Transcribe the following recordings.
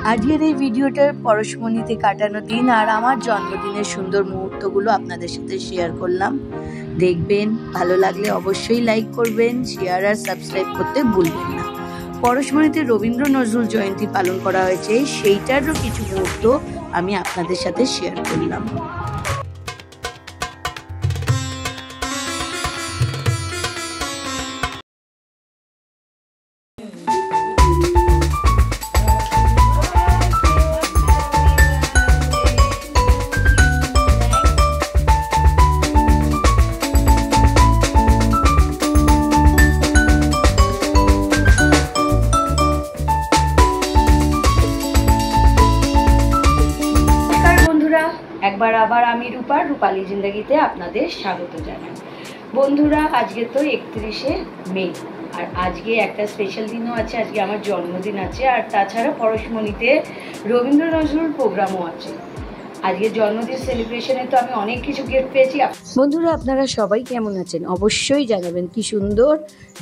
আজকের এই ভিডিওটা পরশমণিতে কাটানো দিন আর আমার জন্মদিনের সুন্দর মুহূর্তগুলো আপনাদের সাথে শেয়ার করলাম। দেখবেন, ভালো লাগলে অবশ্যই লাইক করবেন, শেয়ার আর সাবস্ক্রাইব করতে ভুলবেন না। পরশমণিতে রবীন্দ্র নজরুল জয়ন্তী পালন করা হয়েছে, সেইটারও কিছু মুহূর্ত আমি আপনাদের সাথে শেয়ার করলাম। একবার আবার আমি রূপালী জিন্দেগিতে আপনাদের স্বাগত জানাই। বন্ধুরা, আজকে তো 31শে মে, আর আজকে একটা স্পেশাল দিনও আছে, আজকে আমার জন্মদিন আছে, আর তাছাড়া পরশমণিতে রবীন্দ্র নজরুল প্রোগ্রামও আছে। আজকে জন্মদিন সেলিব্রেশনে তো আমি অনেক কিছু গিফট পেয়েছি। বন্ধুরা, আপনারা সবাই কেমন আছেন অবশ্যই জানাবেন। কি সুন্দর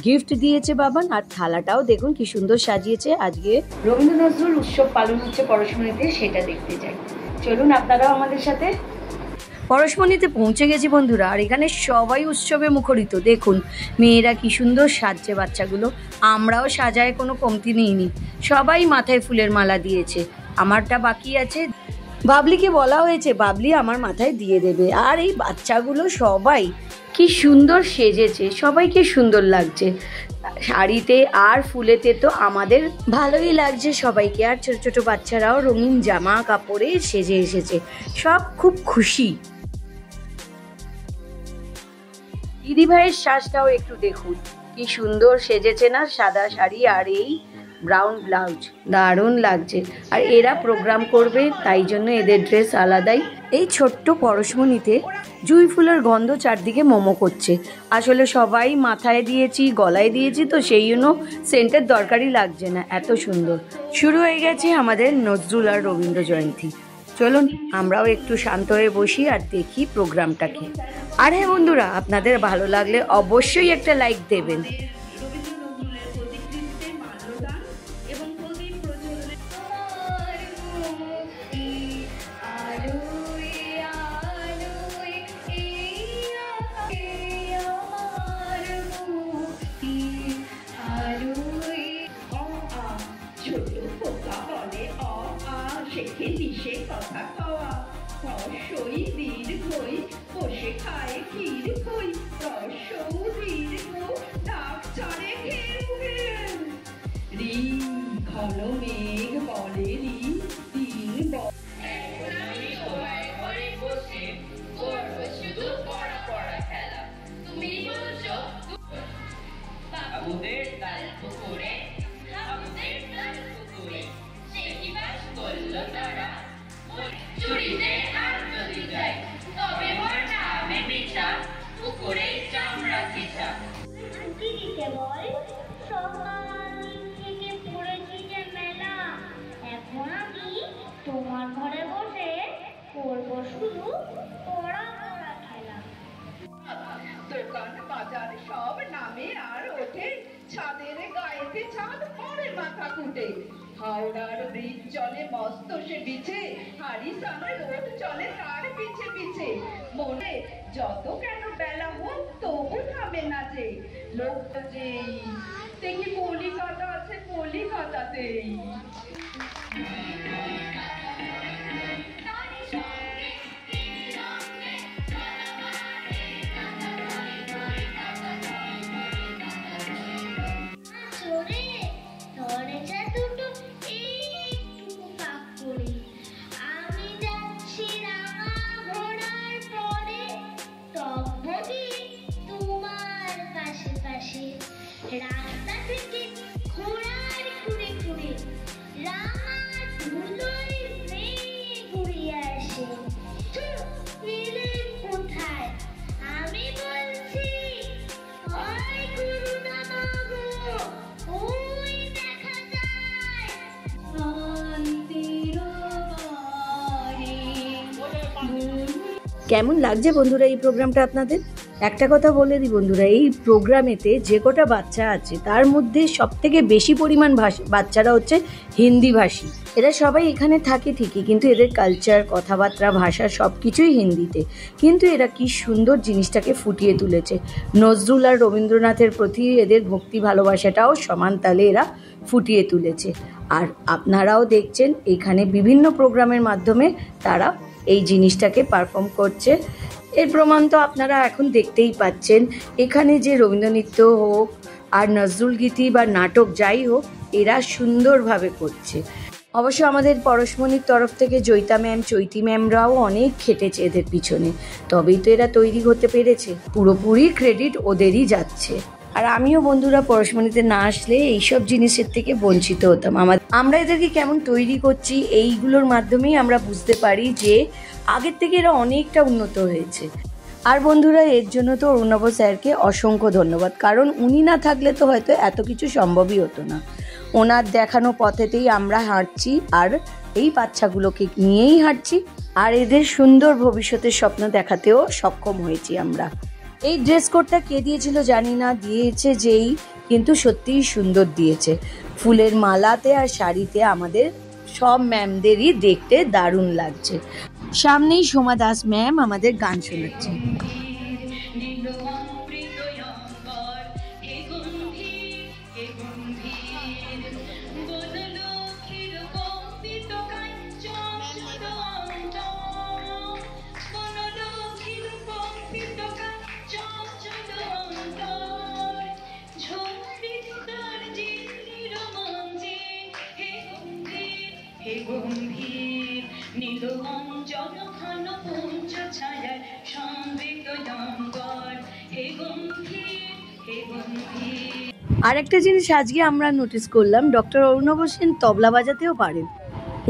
গিফট দিয়েছে বাবান, আর থালাটাও দেখুন কি সুন্দর সাজিয়েছে। আজকে রবীন্দ্র নজরুল উৎসব পালন হচ্ছে পরশমণিতে, সেটা দেখতে যাই। চলুন আপনারাও আমাদের সাথে। পরশমণিতে পৌঁছে গেছি বন্ধুরা, আর এখানে সবাই উৎসবে মুখরিত। দেখুন মেয়েরা কি সুন্দর সাজছে, বাচ্চাগুলো, আমরাও সাজায় কোনো কমতি নেইনি। সবাই মাথায় ফুলের মালা দিয়েছে, আমারটা বাকি আছে। বাবলিকে বলা হয়েছে, বাবলি আমার মাথায় দিয়ে দেবে। আর এই বাচ্চাগুলো সবাই কি সুন্দর সেজেছে, সবাইকে সুন্দর লাগছে শাড়িতে আর ফুলেতে, তো আমাদের ভালোই লাগছে সবাইকে। আর ছোট ছোট বাচ্চারাও রঙিন জামা কাপড়ে সেজে এসেছে, সব খুব খুশি। দিদি ভাইয়ের সাজটাও একটু দেখুন, কি সুন্দর সেজেছে না, সাদা শাড়ি আর এই ব্রাউন ব্লাউজ, দারুণ লাগছে। আর এরা প্রোগ্রাম করবে, তাই জন্য এদের ড্রেস আলাদাই। এই ছোট্ট পরশমণিতে জুঁই ফুলের গন্ধ চারদিকে মোমো করছে। আসলে সবাই মাথায় দিয়েছি, গলায় দিয়েছি, তো সেই জন্য সেন্টের দরকারই লাগছে না, এত সুন্দর। শুরু হয়ে গেছে আমাদের নজরুল আর রবীন্দ্র জয়ন্তী। চলুন আমরাও একটু শান্ত হয়ে বসি আর দেখি প্রোগ্রামটাকে। আর হ্যাঁ বন্ধুরা, আপনাদের ভালো লাগলে অবশ্যই একটা লাইক দেবেন। কথা কওয়া রসই দীর্ঘই বসে খায় ক্ষীর কই রসৌ দীর্ঘ ডাক চড়ে ঘের ঘের রি ঘন মেঘ বলে রি দিন তোমার ঘরে বসে করবো শুধু পড়া পড়া খেলা। দোকান বাজার সব নামে আর ওঠে, ছাদের গায়েতে ছাদ পরে মাথা কুটে। হাওড়ার ব্রিজ চলে মস্ত সে বিছে, হারিসানের রোড চলে তার পিছে পিছে। মনে যত কেন বেলা হোক তবু থামে না যে লোক যেই দেখি কলিকাতা আছে কলিকাতাতেই। রাস্তা থেকে ঘোড়ার ঘুরে ঘুরে রামার ধুলোয় ঘুরিয়ে আসে। কোথায় আমি বলছি, ওই করুণা মাগো, ওই দেখা যায় কেমন লাগছে বন্ধুরা এই প্রোগ্রামটা আপনাদের? একটা কথা বলে দিই বন্ধুরা, এই প্রোগ্রামেতে যে কটা বাচ্চা আছে তার মধ্যে সবথেকে বেশি পরিমাণ বাচ্চারা হচ্ছে হিন্দিভাষী। এরা সবাই এখানে থাকে ঠিকই, কিন্তু এদের কালচার, কথাবার্তা, ভাষা সব কিছুই হিন্দিতে। কিন্তু এরা কি সুন্দর জিনিসটাকে ফুটিয়ে তুলেছে। নজরুল আর রবীন্দ্রনাথের প্রতি এদের ভক্তি ভালোবাসাটাও সমান তালে এরা ফুটিয়ে তুলেছে। আর আপনারাও দেখছেন এখানে বিভিন্ন প্রোগ্রামের মাধ্যমে তারা এই জিনিসটাকে পারফর্ম করছে। এর প্রমাণ তো আপনারা এখন দেখতেই পাচ্ছেন। এখানে যে রবীন্দ্রনৃত্য হোক আর নজরুল গীতি বা নাটক যাই হোক, এরা সুন্দরভাবে করছে। অবশ্য আমাদের পরশমণির তরফ থেকে জয়িতা ম্যাম, চৈতি ম্যামরাও অনেক খেটেছে এদের পিছনে, তবেই তো এরা তৈরি হতে পেরেছে। পুরোপুরি ক্রেডিট ওদেরই যাচ্ছে। আর আমিও বন্ধুরা পরশমণিতে না আসলে এইসব জিনিসের থেকে বঞ্চিত হতাম। আমরা এদেরকে কেমন তৈরি করছি এইগুলোর মাধ্যমেই আমরা বুঝতে পারি যে আগের থেকে এরা অনেকটা উন্নত হয়েছে। আর বন্ধুরা এর জন্য তো অরুণাভ স্যারকে অসংখ্য ধন্যবাদ, কারণ উনি না থাকলে তো হয়তো এত কিছু সম্ভবই হতো না। ওনার দেখানো পথেতেই আমরা হাঁটছি, আর এই বাচ্চাগুলোকে নিয়েই হাঁটছি, আর এদের সুন্দর ভবিষ্যতের স্বপ্ন দেখাতেও সক্ষম হয়েছি আমরা। এই ড্রেস কোডটা কে দিয়েছিল জানি না, দিয়েছে যেই, কিন্তু সত্যিই সুন্দর দিয়েছে। ফুলের মালাতে আর শাড়িতে আমাদের সব ম্যামদেরই দেখতে দারুণ লাগছে। সামনেই সোমা দাস ম্যাম আমাদের গান শোনাচ্ছে। আর একটা জিনিস আজকে আমরা নোটিস করলাম, ডক্টর অরুণাভ সেন তবলা বাজাতেও পারেন।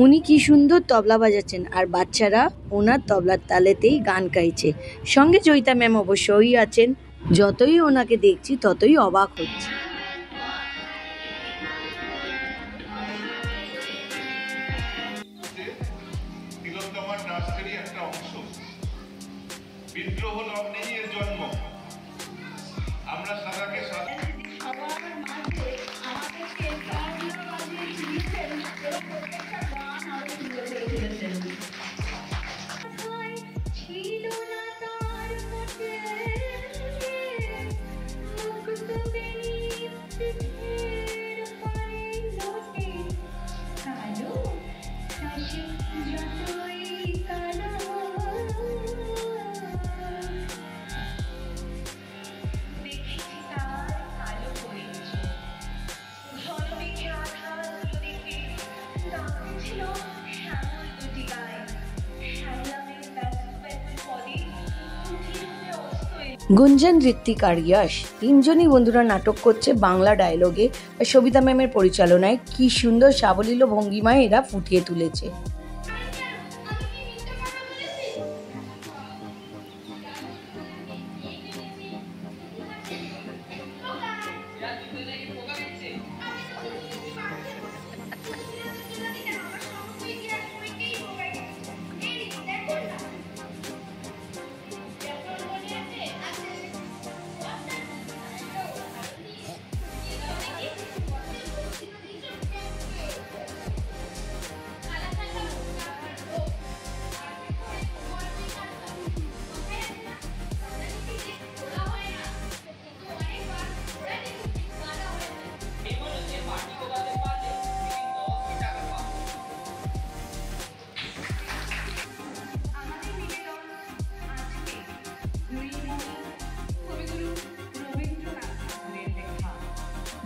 উনি কি সুন্দর তবলা বাজাচ্ছেন, আর বাচ্চারা ওনার তবলার তালেতেই গান গাইছে। সঙ্গে জয়িতা ম্যাম অবশ্যই আছেন। যতই ওনাকে দেখছি ততই অবাক হচ্ছে। বিদ্রোহ লগ্নেই এর জন্ম। আমরা সাদাকে সাদা গুঞ্জন, ঋত্বিক আর যশ তিনজনই বন্ধুরা নাটক করছে বাংলা ডায়লগে। সবিতা ম্যামের পরিচালনায় কি সুন্দর সাবলীল ভঙ্গিমায় এরা ফুটিয়ে তুলেছে।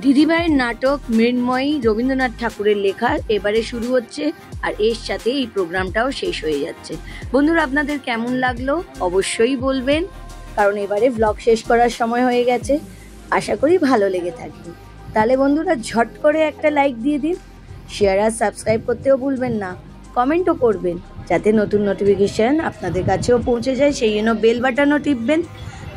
দিদিভাইয়ের নাটক মৃন্ময়ী রবীন্দ্রনাথ ঠাকুরের লেখা এবারে শুরু হচ্ছে, আর এর সাথে এই প্রোগ্রামটাও শেষ হয়ে যাচ্ছে। বন্ধুরা আপনাদের কেমন লাগলো অবশ্যই বলবেন, কারণ এবারে ব্লগ শেষ করার সময় হয়ে গেছে। আশা করি ভালো লেগে থাকবে। তাহলে বন্ধুরা ঝট করে একটা লাইক দিয়ে দিন, শেয়ার আর সাবস্ক্রাইব করতেও ভুলবেন না, কমেন্টও করবেন যাতে নতুন নোটিফিকেশান আপনাদের কাছেও পৌঁছে যায়, সেই জন্য বেল বাটনও টিপবেন।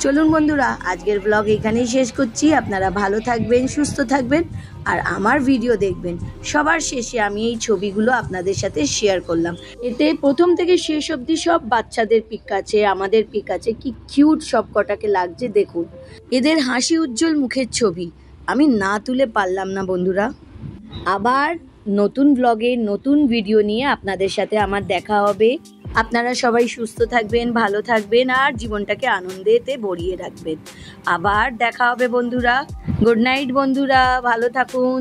চলুন বন্ধুরা, আজকের ব্লগ এখানেই শেষ করছি। আপনারা ভালো থাকবেন, সুস্থ থাকবেন আর আমার ভিডিও দেখবেন। সবার শেষে আমি এই ছবিগুলো আপনাদের সাথে শেয়ার করলাম। এতে প্রথম থেকে শেষ অবধি সব বাচ্চাদের পিক আছে, আমাদের পিক আছে। কি কিউট সব কটাকে লাগছে দেখুন। এদের হাসি উজ্জ্বল মুখের ছবি আমি না তুলে পারলাম না বন্ধুরা। আবার নতুন ব্লগে নতুন ভিডিও নিয়ে আপনাদের সাথে আমার দেখা হবে। আপনারা সবাই সুস্থ থাকবেন, ভালো থাকবেন আর জীবনটাকে আনন্দেতে ভরিয়ে রাখবেন। আবার দেখা হবে বন্ধুরা। গুড নাইট বন্ধুরা, ভালো থাকুন।